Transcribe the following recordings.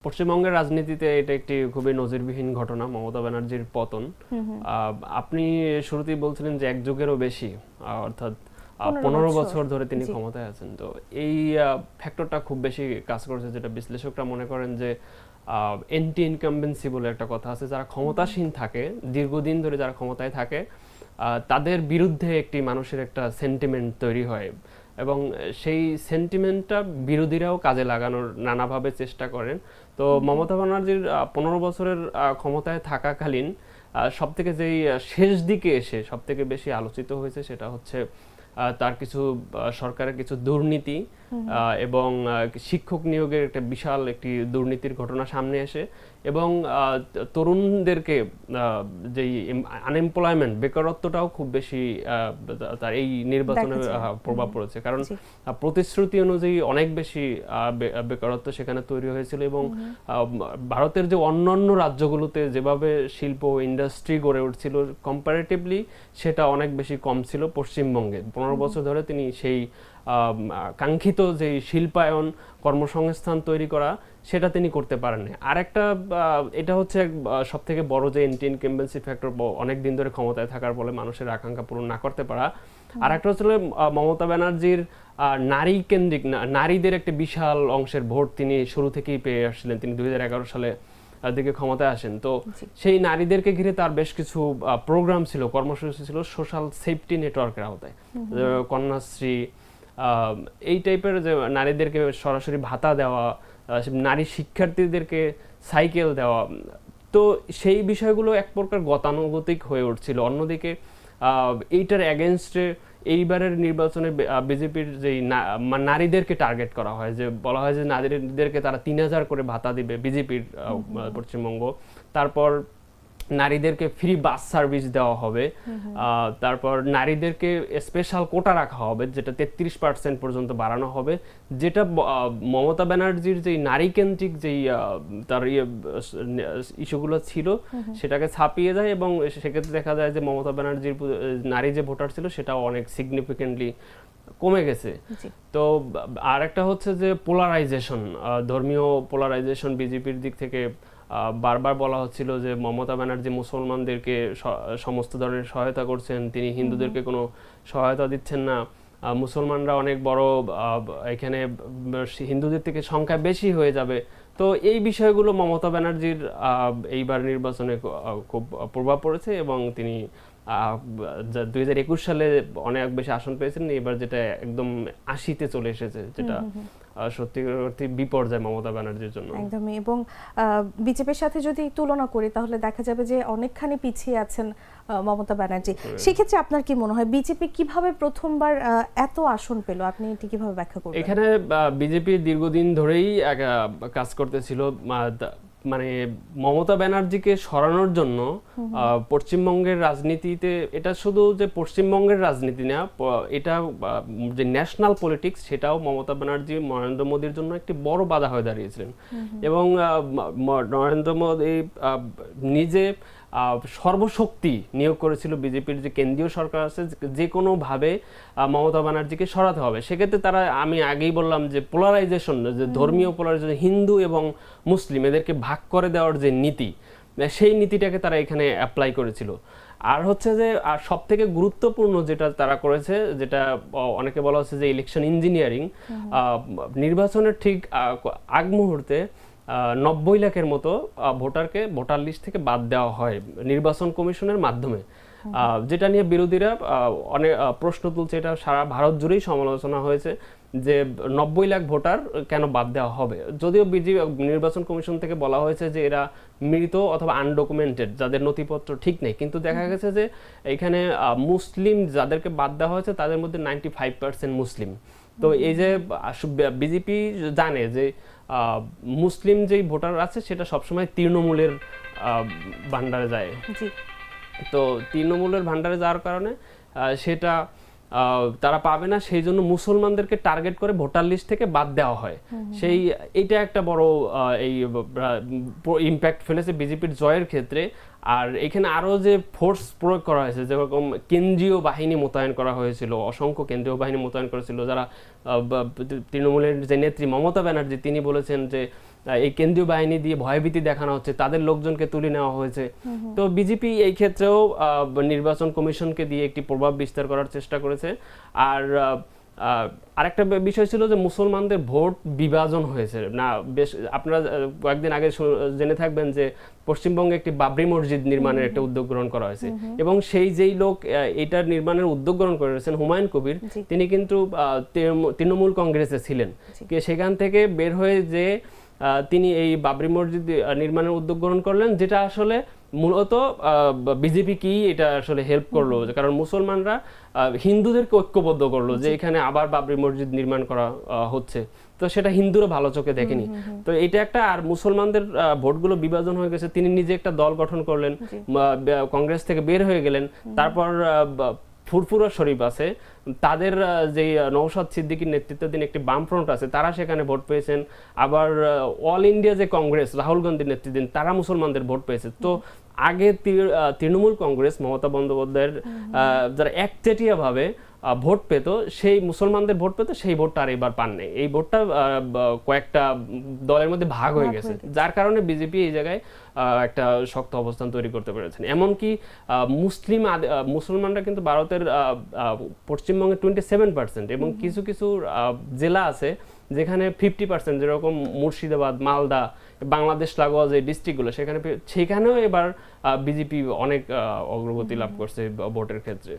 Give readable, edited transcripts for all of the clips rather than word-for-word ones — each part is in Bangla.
পশ্চিমবঙ্গের রাজনীতিতে এটা একটি খুবই নজিরবিহীন ঘটনা, মমতা ব্যানার্জির পতন। আপনি শুরুতেই বলছিলেন যে এক যুগেরও বেশি, অর্থাৎ 15 বছর ধরে তিনি ক্ষমতায় আছেন। তো এই ফ্যাক্টরটা খুব বেশি কাজ করেছে, যেটা বিশ্লেষকরা মনে করেন যে এন্টি ইনকামবেন্সি বলে একটা কথা আছে। যারা ক্ষমতাসীন থাকে, দীর্ঘদিন ধরে যারা ক্ষমতায় থাকে, তাদের বিরুদ্ধে একটি মানুষের একটা সেন্টিমেন্ট তৈরি হয় এবং সেই সেন্টিমেন্টটা বিরোধীরাও কাজে লাগানোর নানাভাবে চেষ্টা করেন। তো মমতা ব্যানার্জির 15 বছরের ক্ষমতায় থাকাকালীন সবথেকে যেই শেষ দিকে এসে সবথেকে বেশি আলোচিত হয়েছে সেটা হচ্ছে তার কিছু সরকারের কিছু দুর্নীতি এবং শিক্ষক নিয়োগের একটা বিশাল একটি দুর্নীতির ঘটনা সামনে এসে এবং তরুণদেরকে যেই আনএমপ্লয়মেন্ট, বেকারত্বটাও খুব বেশি তার এই নির্বাচনে প্রভাব পড়েছে। কারণ প্রতিশ্রুতি অনুযায়ী অনেক বেশি বেকারত্ব সেখানে তৈরি হয়েছিল এবং ভারতের যে অন্যান্য রাজ্যগুলোতে যেভাবে শিল্প ইন্ডাস্ট্রি গড়ে উঠছিল কম্পারেটিভলি সেটা অনেক বেশি কম ছিল পশ্চিমবঙ্গে। 15 বছর ধরে তিনি সেই কাঙ্ক্ষিত যে শিল্পায়ন, কর্মসংস্থান তৈরি করা সেটা তিনি করতে পারেননি। আর একটা এটা হচ্ছে সব থেকে বড় যে এন্টি ইনকামবেন্সি ফ্যাক্টর, অনেক দিন ধরে ক্ষমতায় থাকার ফলে মানুষের আকাঙ্ক্ষা পূরণ না করতে পারা। আর একটা হচ্ছে মমতা ব্যানার্জির নারী কেন্দ্রিক, নারীদের একটা বিশাল অংশের ভোট তিনি শুরু থেকেই পেয়ে আসছিলেন। তিনি 2011 সালে দিকে ক্ষমতায় আসেন। তো সেই নারীদেরকে ঘিরে তার বেশ কিছু প্রোগ্রাম ছিল, কর্মসূচি ছিল সোশ্যাল সেফটি নেটওয়ার্কের আওতায়, কন্যাশ্রী, এই টাইপের যে নারীদেরকে সরাসরি ভাতা দেওয়া, নারী শিক্ষার্থীদেরকে সাইকেল দেওয়া। তো সেই বিষয়গুলো এক প্রকার গতানুগতিক হয়ে উঠছিল। অন্যদিকে এইটার এগেনস্টে এইবারের নির্বাচনে বিজেপির যেই নারীদেরকে টার্গেট করা হয়, যে বলা হয় যে নারীদেরকে তারা 3000 করে ভাতা দিবে বিজেপির পশ্চিমবঙ্গ। তারপর নারীদেরকে ফ্রি বাস সার্ভিস দেওয়া হবে, তারপর নারীদেরকে স্পেশাল কোটা রাখা হবে, যেটা 33% পর্যন্ত বাড়ানো হবে, যেটা মমতা ব্যানার্জির যেই নারীকেন্দ্রিক যেই তার ইস্যুগুলো ছিল সেটাকে ছাপিয়ে যায় এবং সেক্ষেত্রে দেখা যায় যে মমতা ব্যানার্জির নারী যে ভোটার ছিল সেটাও অনেক সিগনিফিকেন্টলি কমে গেছে। তো আর একটা হচ্ছে যে পোলারাইজেশন, ধর্মীয় পোলারাইজেশন বিজেপির দিক থেকে বারবার বলা হচ্ছিল যে মমতা ব্যানার্জি মুসলমানদেরকে সমস্ত ধরনের সহায়তা করছেন, তিনি হিন্দুদেরকে কোনো সহায়তা দিচ্ছেন না, মুসলমানরা অনেক বড় এখানে হিন্দুদের থেকে সংখ্যা বেশি হয়ে যাবে। তো এই বিষয়গুলো মমতা ব্যানার্জির এইবার নির্বাচনে খুব প্রভাব পড়েছে এবং তিনি 2021 সালে অনেক বেশি আসন পেয়েছেন, এবার যেটা একদম 80-তে চলে এসেছে, যেটা সত্যি বিপর্যয় মমতা ব্যানার্জির জন্য একদমই। এবং বিজেপির সাথে যদি তুলনা করি তাহলে দেখা যাবে যে অনেকখানি পিছিয়ে আছেন মমতা ব্যানার্জি। সেক্ষেত্রে আপনার কি মনে হয় বিজেপি কিভাবে প্রথমবার এত আসন পেল? আপনি এটি কিভাবে ব্যাখ্যা করবেন? এখানে বিজেপি দীর্ঘদিন ধরেই কাজ করতেছিল, মানে মমতা ব্যানার্জিকে সরানোর জন্য পশ্চিমবঙ্গের রাজনীতিতে, এটা শুধু যে পশ্চিমবঙ্গের রাজনীতি না, এটা যে ন্যাশনাল পলিটিক্স সেটাও মমতা ব্যানার্জি নরেন্দ্র মোদীর জন্য একটি বড় বাধা হয়ে দাঁড়িয়েছিলেন। এবং নরেন্দ্র মোদী নিজে সর্বশক্তি নিয়োগ করেছিল বিজেপির যে কেন্দ্রীয় সরকার আছে, যে কোনোভাবে মমতা ব্যানার্জিকে সরাতে হবে। সেক্ষেত্রে তারা, আমি আগেই বললাম যে পোলারাইজেশন, যে ধর্মীয় পোলারাইজেশন, হিন্দু এবং মুসলিম এদেরকে ভাগ করে দেওয়ার যে নীতি, সেই নীতিটাকে তারা এখানে অ্যাপ্লাই করেছিল। আর হচ্ছে যে আর সব থেকে গুরুত্বপূর্ণ যেটা তারা করেছে, যেটা অনেকে বলা হচ্ছে যে ইলেকশন ইঞ্জিনিয়ারিং, নির্বাচনের ঠিক আগ মুহূর্তে 90 লাখের মতো ভোটারকে ভোটার লিস্ট থেকে বাদ দেওয়া হয় নির্বাচন কমিশনের মাধ্যমে, যেটা নিয়ে বিরোধীরা অনেক প্রশ্ন তুলছে। এটা সারা ভারত জুড়েই সমালোচনা হয়েছে যে 90 লাখ ভোটার কেন বাদ দেওয়া হবে, যদিও নির্বাচন কমিশন থেকে বলা হয়েছে যে এরা মৃত অথবা আনডকুমেন্টেড, যাদের নথিপত্র ঠিক নেই। কিন্তু দেখা গেছে যে এখানে মুসলিম যাদেরকে বাদ দেওয়া হয়েছে তাদের মধ্যে 95% মুসলিম। তো এই যে বিজেপি জানে যে মুসলিম যেই ভোটার আছে সেটা সবসময় তৃণমূলের ভান্ডারে যায়। তো তৃণমূলের ভান্ডারে যাওয়ার কারণে সেটা তারা পাবে না, সেই জন্য মুসলমানদেরকে টার্গেট করে ভোটার লিস্ট থেকে বাদ দেওয়া হয়। এইটা একটা বড় এই ইম্প্যাক্ট ফেলেছে বিজেপির জয়ের ক্ষেত্রে। আর এখানে আরো যে ফোর্স প্রয়োগ করা হয়েছে, যেরকম কেন্দ্রীয় বাহিনী মোতায়েন করা হয়েছিল, অসংখ্য কেন্দ্রীয় বাহিনী মোতায়েন করেছিল, যারা তৃণমূলের যে নেত্রী মমতা ব্যানার্জি তিনি বলেছেন যে এই কেন্দ্রীয় বাহিনী দিয়ে ভয়ভীতি দেখানো হচ্ছে, তাদের লোকজনকে তুলে নেওয়া হয়েছে। তো বিজেপি এই ক্ষেত্রেও নির্বাচন কমিশনকে দিয়ে একটি প্রভাব বিস্তার করার চেষ্টা করেছে। আর আরেকটা বিষয় ছিল যে মুসলমানদের ভোট বিভাজন হয়েছে না। বেশ আপনারা কয়েকদিন আগে জেনে থাকবেন যে পশ্চিমবঙ্গে একটি বাবরি মসজিদ নির্মাণের একটা উদ্যোগ গ্রহণ করা হয়েছে, এবং যেই লোক এটার নির্মাণের উদ্যোগ গ্রহণ করেছেন হুমায়ুন কবির, তিনি কিন্তু তৃণমূল কংগ্রেসে ছিলেন। সেখান থেকে বের হয়ে যে তিনি এই বাবরি মসজিদ নির্মাণের উদ্যোগ গ্রহণ করলেন, যেটা আসলে মূলত বিজেপি কি এটা আসলে হেল্প করলো, কারণ মুসলমানরা হিন্দুদেরকে ঐক্যবদ্ধ করলো যে এখানে আবার বাবরি মসজিদ নির্মাণ করা হচ্ছে, তো সেটা হিন্দুরা ভালো চোখে দেখেনি। তো এটা একটা, আর মুসলমানদের ভোটগুলো বিভাজন হয়ে গেছে, তিনি নিজে একটা দল গঠন করলেন, কংগ্রেস থেকে বের হয়ে গেলেন। তারপর ফুরফুরা শরীফ আছে, তাদের যে নওশাদ সিদ্দিকীর নেতৃত্বাধীন একটি বামফ্রন্ট আছে, তারা সেখানে ভোট পেয়েছেন। আবার অল ইন্ডিয়া যে কংগ্রেস রাহুল গান্ধীর নেতৃত্বাধীন, তারা মুসলমানদের ভোট পেয়েছে। তো আগে তৃণমূল কংগ্রেস মমতা বন্দ্যোপাধ্যায়ের যারা একচেটিয়া ভাবে ভোট পেত, সেই মুসলমানদের ভোট পেত, সেই ভোটটা আর এবার পান নেই। এই ভোটটা কয়েকটা দলের মধ্যে ভাগ হয়ে গেছে, যার কারণে বিজেপি এই জায়গায় একটা শক্ত অবস্থান তৈরি করতে পেরেছেন। এমনকি মুসলমানরা কিন্তু ভারতের পশ্চিমবঙ্গে 27%, এবং কিছু কিছু জেলা আছে যেখানে 50%, যেরকম মুর্শিদাবাদ, মালদা, বাংলাদেশ লাগোয়া যে ডিস্ট্রিক্টগুলো, সেখানেও এবার বিজেপি অনেক অগ্রগতি লাভ করছে ভোটের ক্ষেত্রে।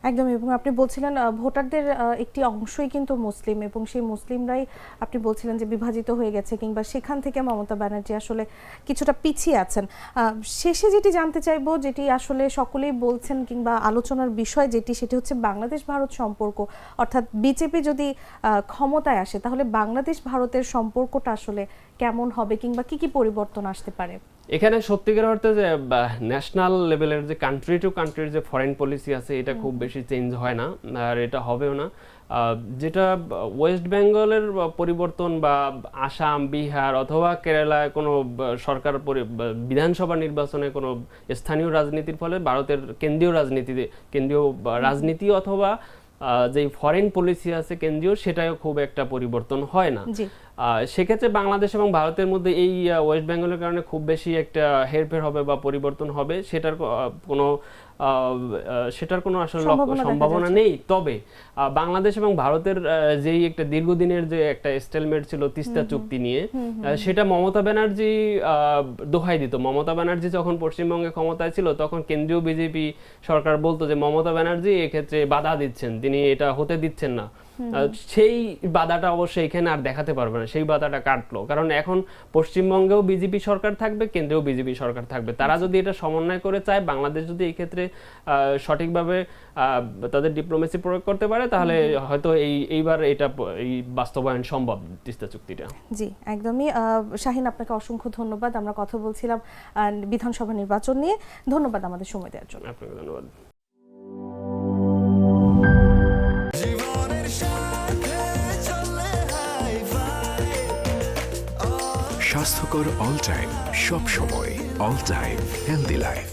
একদম। এবং আপনি বলছিলেন ভোটারদের একটি অংশই কিন্তু মুসলিম, এবং সেই মুসলিমরাই আপনি বলছিলেন যে বিভাজিত হয়ে গেছে, কিংবা সেখান থেকে মমতা ব্যানার্জি আসলে কিছুটা পিছিয়ে আছেন। শেষে যেটি জানতে চাইবো, যেটি আসলে সকলেই বলছেন কিংবা আলোচনার বিষয় সেটি হচ্ছে বাংলাদেশ ভারত সম্পর্ক, অর্থাৎ বিজেপি যদি ক্ষমতায় আসে তাহলে বাংলাদেশ ভারতের সম্পর্কটা আসলে কেমন হবে, কিংবা কি কি পরিবর্তন আসতে পারে? এখানে সত্যিকার অর্থে যে ন্যাশনাল লেভেলের যে কান্ট্রি টু কান্ট্রির যে ফরেন পলিসি আছে, এটা খুব বেশি চেঞ্জ হয় না, আর এটা হবেও না। যেটা ওয়েস্ট বেঙ্গলের পরিবর্তন বা আসাম, বিহার অথবা কেরালায় কোনো সরকার বিধানসভা নির্বাচনে কোনো স্থানীয় রাজনীতির ফলে ভারতের কেন্দ্রীয় রাজনীতি অথবা যে ফরেন পলিসি আছে কেন্দ্রীয়, সেটাও খুব একটা পরিবর্তন হয় না। সেক্ষেত্রে বাংলাদেশ এবং ভারতের মধ্যে এই ওয়েস্ট বেঙ্গলের কারণে খুব বেশি একটা হেরফের হবে বা পরিবর্তন হবে, সেটার কোনো আসলে সম্ভাবনা নেই। তবে বাংলাদেশ এবং ভারতের যেই একটা দীর্ঘদিনের যে একটা স্টেলমেট ছিল তিস্তা চুক্তি নিয়ে, সেটা মমতা ব্যানার্জি দোহাই দিত। মমতা ব্যানার্জি যখন পশ্চিমবঙ্গে ক্ষমতায় ছিল, তখন কেন্দ্রীয় বিজেপি সরকার বলতো যে মমতা ব্যানার্জি এক্ষেত্রে বাধা দিচ্ছেন, তিনি এটা হতে দিচ্ছেন না। সেই বাধাটা অবশ্যই এখানে আর দেখাতে পারবে না, সেই বাধাটা কাটলো। কারণ এখন পশ্চিমবঙ্গেও বিজেপি সরকার থাকবে, কেন্দ্রেও বিজেপি সরকার থাকবে। তারা যদি এটা সমন্বয় করে চায়, বাংলাদেশ যদি এই ক্ষেত্রে সঠিকভাবে তাদের ডিপ্লোমেসি প্রয়োগ করতে পারে, তাহলে হয়তো এইবার এই বাস্তবায়ন সম্ভব তিস্তা চুক্তিটা। জি, একদমই। শাহিন, আপনাকে অসংখ্য ধন্যবাদ। আমরা কথা বলছিলাম বিধানসভা নির্বাচন নিয়ে। ধন্যবাদ আমাদের সময় দেওয়ার জন্য। আপনাকে ধন্যবাদ। স্বাস্থ্যকর অল টাইম, সব সময় অল টাইম হেলদি লাইফ।